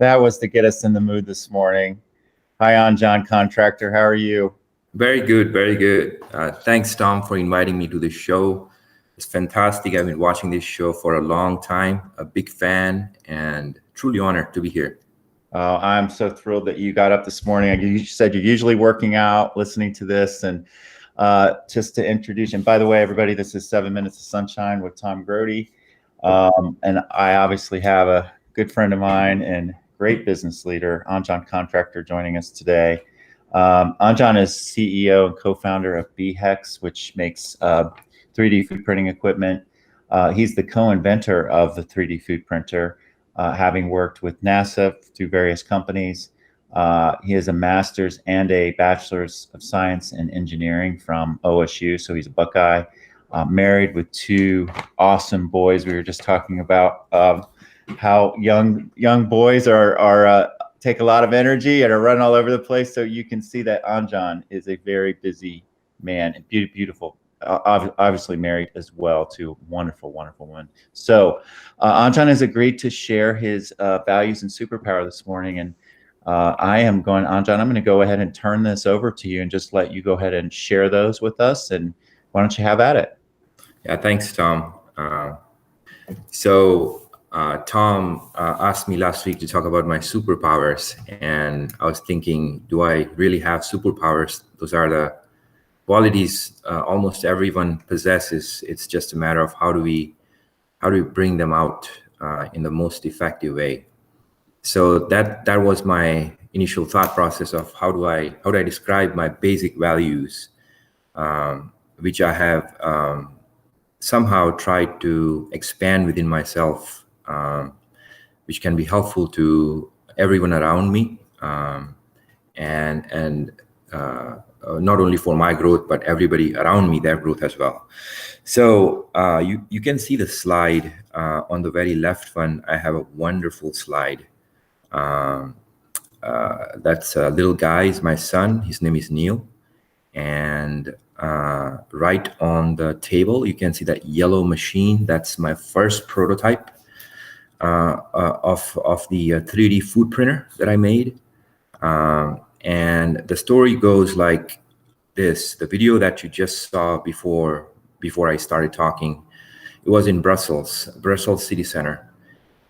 That was to get us in the mood this morning. Hi, Anjan Contractor. How are you? Very good, very good. Thanks, Tom, for inviting me to this show. It's fantastic. I've been watching this show for a long time, a big fan, and truly honored to be here. I'm so thrilled that you got up this morning. You said you're usually working out, listening to this, and just to introduce you. And by the way, everybody, this is 7 Minutes of Sunshine with Tom Grody. And I obviously have a good friend of mine and great business leader, Anjan Contractor, joining us today. Anjan is CEO and co-founder of BHEX, which makes 3D food printing equipment. He's the co-inventor of the 3D food printer, having worked with NASA through various companies. He has a master's and a bachelor's of science in engineering from OSU, so he's a Buckeye. Married with two awesome boys. We were just talking about how young boys are take a lot of energy and are running all over the place. So you can see that Anjan is a very busy man and beautiful. Obviously married as well to wonderful woman. So Anjan has agreed to share his values and superpower this morning, and Anjan, I'm going to go ahead and turn this over to you and just let you go ahead and share those with us. And why don't you have at it? Yeah, thanks, Tom. Tom asked me last week to talk about my superpowers, and I was thinking, do I really have superpowers? Those are the qualities almost everyone possesses. It's just a matter of how do we bring them out in the most effective way. So that was my initial thought process of how do I describe my basic values, which I have somehow tried to expand within myself, which can be helpful to everyone around me, and not only for my growth, but everybody around me, their growth as well. So you can see the slide on the very left one. I have a wonderful slide. That's a little guy, is my son. His name is Neil. And right on the table, you can see that yellow machine. That's my first prototype of the 3D food printer that I made. And the story goes like this. The video that you just saw before I started talking, it was in Brussels City Center.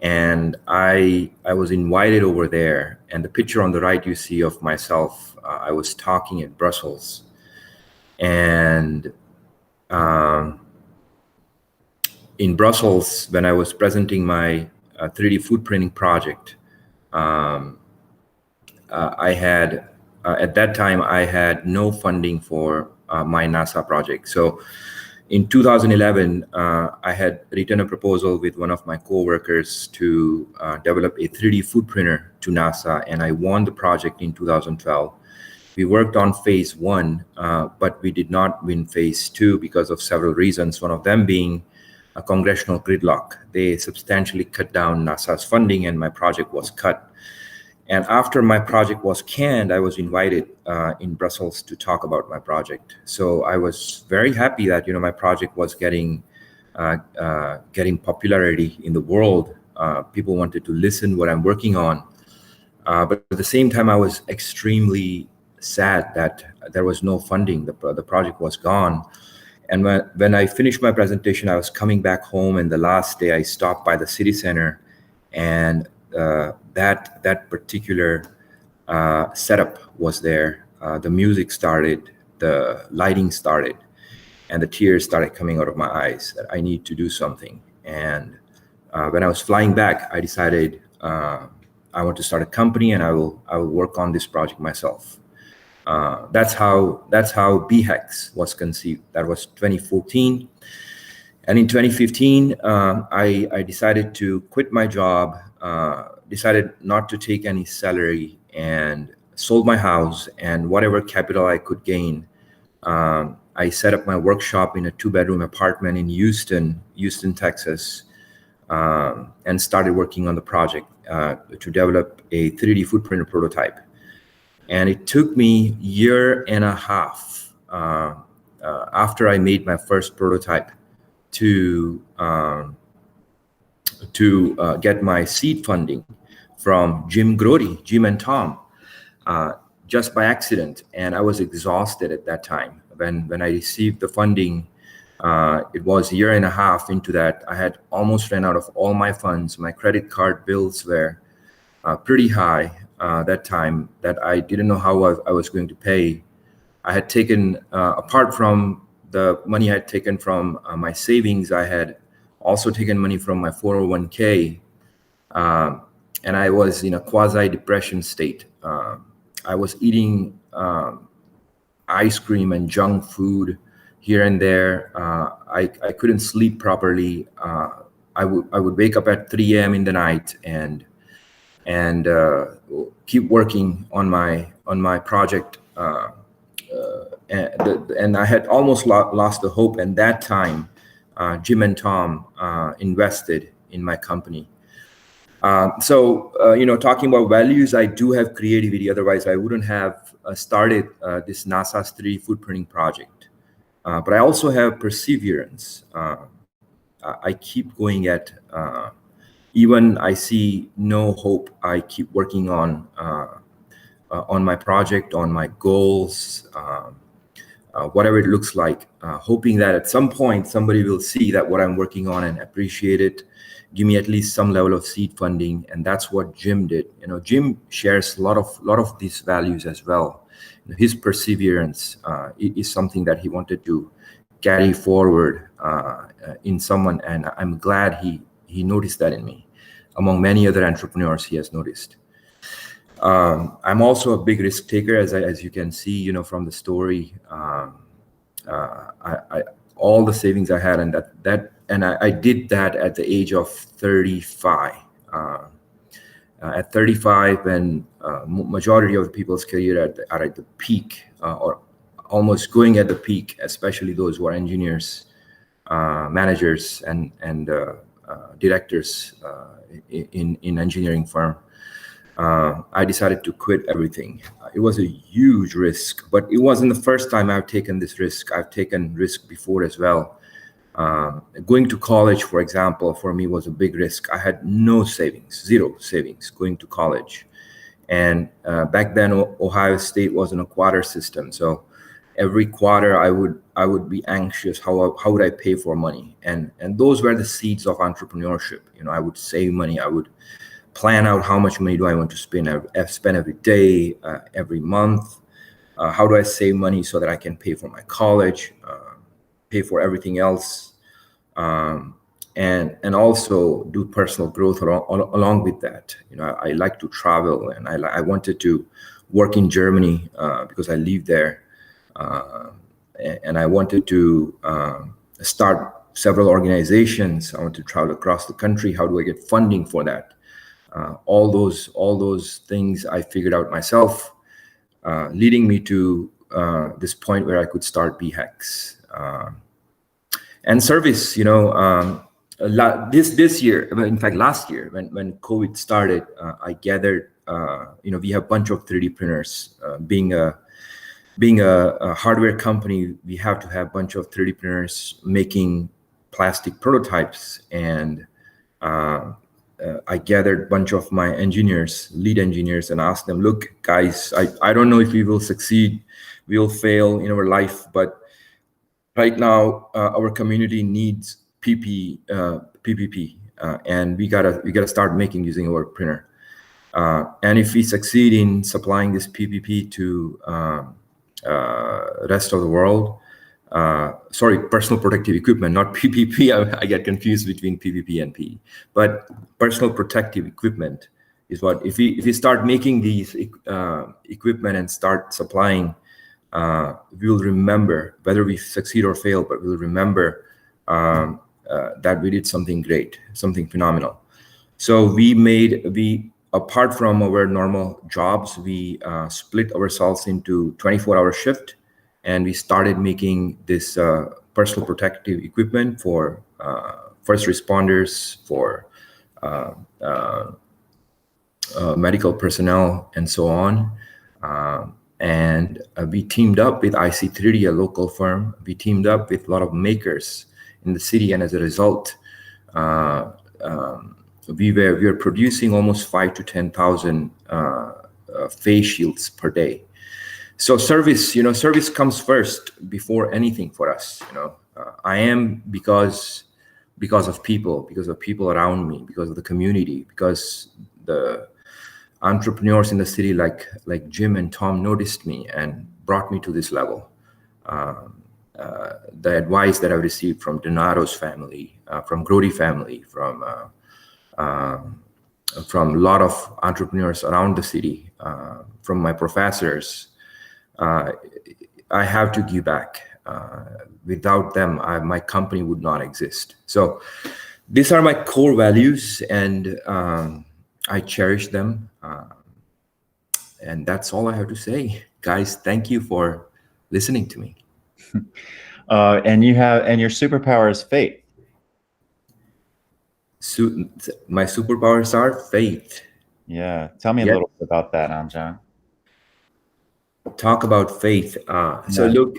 And I was invited over there. And the picture on the right you see of myself, I was talking at Brussels. And in Brussels, when I was presenting my 3D food printing project, I had, at that time, I had no funding for my NASA project. So in 2011, I had written a proposal with one of my coworkers to develop a 3D food printer to NASA, and I won the project in 2012. We worked on phase 1, but we did not win phase 2 because of several reasons, one of them being a congressional gridlock. They substantially cut down NASA's funding, and my project was cut. And after my project was canned, I was invited in Brussels to talk about my project. So I was very happy that my project was getting popularity in the world. People wanted to listen what I'm working on. But at the same time, I was extremely sad that there was no funding. The project was gone. And when I finished my presentation, I was coming back home, and the last day I stopped by the city center, and that particular setup was there. The music started, the lighting started, and the tears started coming out of my eyes that I need to do something. And when I was flying back, I decided I want to start a company, and I will work on this project myself. That's how BHEX was conceived. That was 2014. And in 2015, I decided to quit my job, decided not to take any salary, and sold my house and whatever capital I could gain. I set up my workshop in a 2-bedroom apartment in Houston, Texas, and started working on the project to develop a 3D food printer prototype. And it took me 1.5 years after I made my first prototype to get my seed funding. from Jim Grody, Jim and Tom, just by accident. And I was exhausted at that time. When I received the funding, it was a year and a half into that. I had almost ran out of all my funds. My credit card bills were pretty high that time, that I didn't know how I was going to pay. I had taken, apart from the money I had taken from my savings, I had also taken money from my 401k, and I was in a quasi-depression state. I was eating ice cream and junk food here and there. I couldn't sleep properly. I would wake up at 3 a.m. in the night and keep working on my project. And I had almost lost the hope. And that time, Jim and Tom invested in my company. So talking about values, I do have creativity. Otherwise, I wouldn't have started this NASA's 3D footprinting project. But I also have perseverance. I keep going at, even I see no hope, I keep working on my project, on my goals, whatever it looks like, hoping that at some point somebody will see that what I'm working on and appreciate it, give me at least some level of seed funding. And that's what Jim did. Jim shares a lot of these values as well. His perseverance is something that he wanted to carry forward in someone, and I'm glad he noticed that in me. Among many other entrepreneurs, he has noticed. I'm also a big risk taker, as you can see, from the story. All the savings I had, and I did that at the age of 35. At 35, when majority of people's career are at the peak, or almost going at the peak, especially those who are engineers, managers, and directors in engineering firm. I decided to quit everything. It was a huge risk, but it wasn't the first time I've taken this risk. I've taken risk before as well. Going to college, for example, for me was a big risk. I had no savings, zero savings going to college. And back then, Ohio State was in a quarter system. So every quarter I would be anxious. How would I pay for money? And those were the seeds of entrepreneurship. I would save money. I would plan out how much money do I want to spend every day, every month. How do I save money so that I can pay for my college, pay for everything else, and also do personal growth along with that. I like to travel, and I wanted to work in Germany because I live there, and I wanted to start several organizations. I want to travel across the country. How do I get funding for that? All those things I figured out myself, leading me to this point where I could start BHEX. And service, this year, in fact, last year, when COVID started, I gathered, we have a bunch of 3D printers. Being a hardware company, we have to have a bunch of 3D printers making plastic prototypes. And I gathered a bunch of my lead engineers, and asked them, look, guys, I don't know if we will succeed, we will fail in our life, but right now our community needs PPP, and we gotta start making using our printer. And if we succeed in supplying this PPP to rest of the world, personal protective equipment, not PPP. I get confused between PPP and PE. But personal protective equipment is what, if we start making these equipment and start supplying, we will remember, whether we succeed or fail, but we'll remember that we did something great, something phenomenal. So we apart from our normal jobs, we split ourselves into 24-hour shift. And we started making this personal protective equipment for first responders, for medical personnel, and so on. And we teamed up with IC3D, a local firm. We teamed up with a lot of makers in the city. And as a result, we were producing almost 5 to 10,000 face shields per day. So service comes first before anything for us. I am because of people around me, because of the community, because the entrepreneurs in the city like Jim and Tom noticed me and brought me to this level. The advice that I received from Donato's family, from Grody family, from a lot of entrepreneurs around the city, from my professors, I have to give back. Without them, my company would not exist. So these are my core values, and I cherish them. And that's all I have to say. Guys, thank you for listening to me. And your superpower is faith. My superpowers are faith. Yeah. Tell me a little bit about that, Anjan. Talk about faith. So look,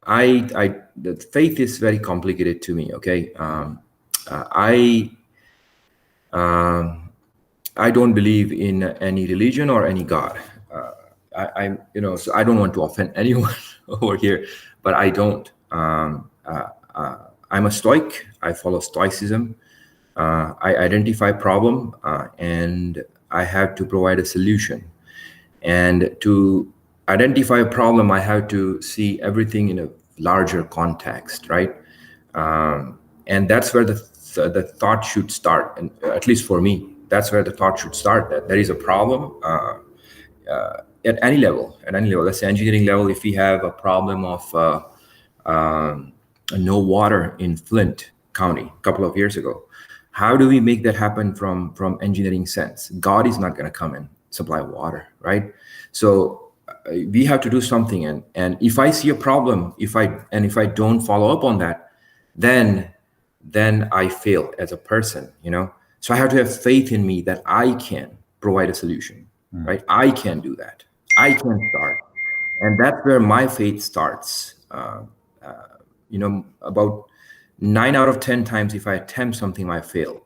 the faith is very complicated to me. Okay. I don't believe in any religion or any God. So I don't want to offend anyone over here, but I don't. I'm a Stoic. I follow Stoicism. I identify problem, and I have to provide a solution. And to identify a problem, I have to see everything in a larger context, right? And that's where the thought should start, and at least for me, that's where the thought should start. That there is a problem at any level. Let's say engineering level. If we have a problem of no water in Flint County a couple of years ago, how do we make that happen from engineering sense? God is not going to come and supply water, right? So we have to do something. And if I see a problem, if I don't follow up on that, then I fail as a person, So I have to have faith in me that I can provide a solution, right? I can do that. I can start. And that's where my faith starts. About 9 out of 10 times, if I attempt something, I failed,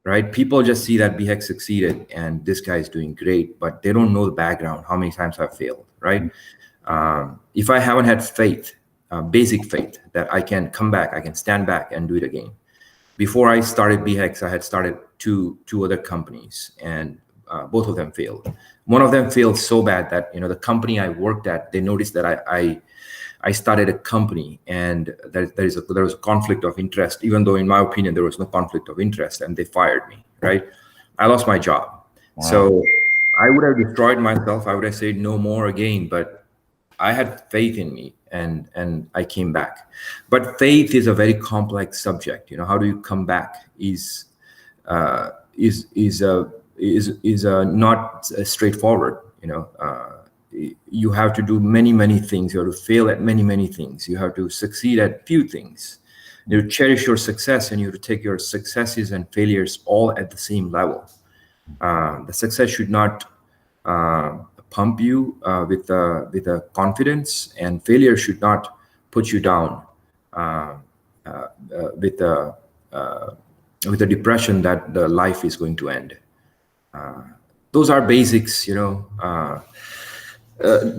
right? People just see that BHEC succeeded and this guy is doing great, but they don't know the background, how many times I've failed, right? If I haven't had faith, basic faith that I can come back, I can stand back and do it again. Before I started BHEX, I had started two other companies, and both of them failed. One of them failed so bad that the company I worked at, they noticed that I started a company, and there was a conflict of interest, even though in my opinion there was no conflict of interest, and they fired me, right? I lost my job. Wow. So I would have destroyed myself. I would have said no more again, but I had faith in me, and I came back. But faith is a very complex subject. How do you come back is not straightforward. You have to do many things. You have to fail at many things. You have to succeed at few things. You cherish your success, and you have to take your successes and failures all at the same level. The success should not pump you with a confidence, and failure should not put you down with a depression that the life is going to end. Those are basics,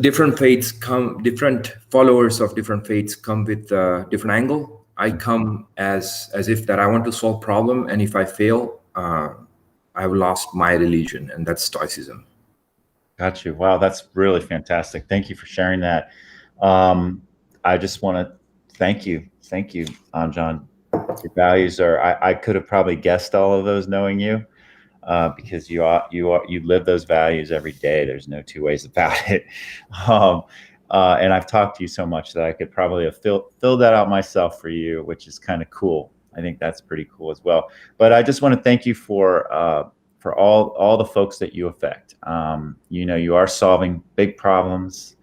different faiths come, different followers of different faiths come with a different angle. I come as if that I want to solve problem, and if I fail, I've lost my religion, and that's Stoicism. Got you. Wow, that's really fantastic. Thank you for sharing that. I just want to thank you, Anjan. Your values are. I could have probably guessed all of those knowing you, because you live those values every day. There's no two ways about it. And I've talked to you so much that I could probably have filled that out myself for you, which is kind of cool. I think that's pretty cool as well. But I just want to thank you for all the folks that you affect. You are solving big problems.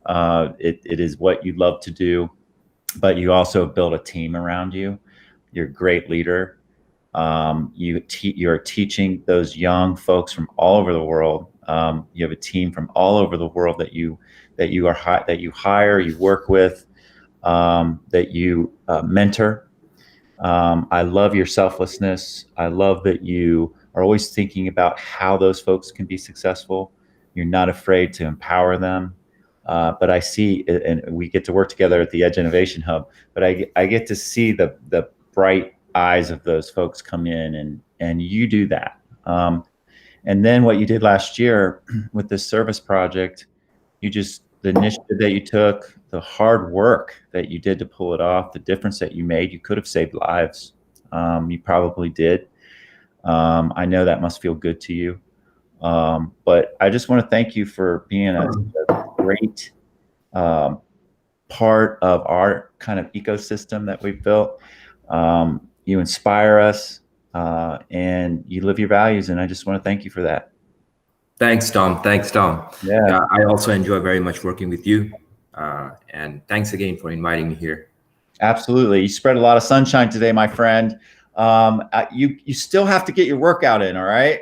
It is what you love to do, but you also build a team around you. You're a great leader. You're teaching those young folks from all over the world. You have a team from all over the world that you hire, you work with, that you mentor. I love your selflessness. I love that you are always thinking about how those folks can be successful. You're not afraid to empower them. But I see, and we get to work together at the Edge Innovation Hub, but I get to see the bright eyes of those folks come in, and you do that. And then what you did last year with this service project, the initiative that you took, the hard work that you did to pull it off, the difference that you made. You could have saved lives. You probably did. I know that must feel good to you. But I just want to thank you for being a great part of our kind of ecosystem that we've built. You inspire us, and you live your values, and I just want to thank you for that. Thanks, Tom. Thanks, Tom. Yeah. I also enjoy very much working with you. And thanks again for inviting me here. Absolutely. You spread a lot of sunshine today, my friend. You still have to get your workout in, all right?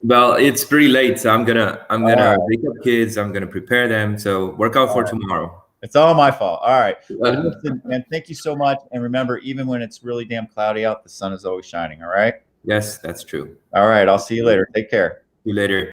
Well, it's pretty late, so I'm gonna wake up kids. I'm gonna prepare them. So workout for tomorrow. It's all my fault. All right. Well, listen, man, thank you so much. And remember, even when it's really damn cloudy out, the sun is always shining. All right. Yes, that's true. All right. I'll see you later. Take care. See you later.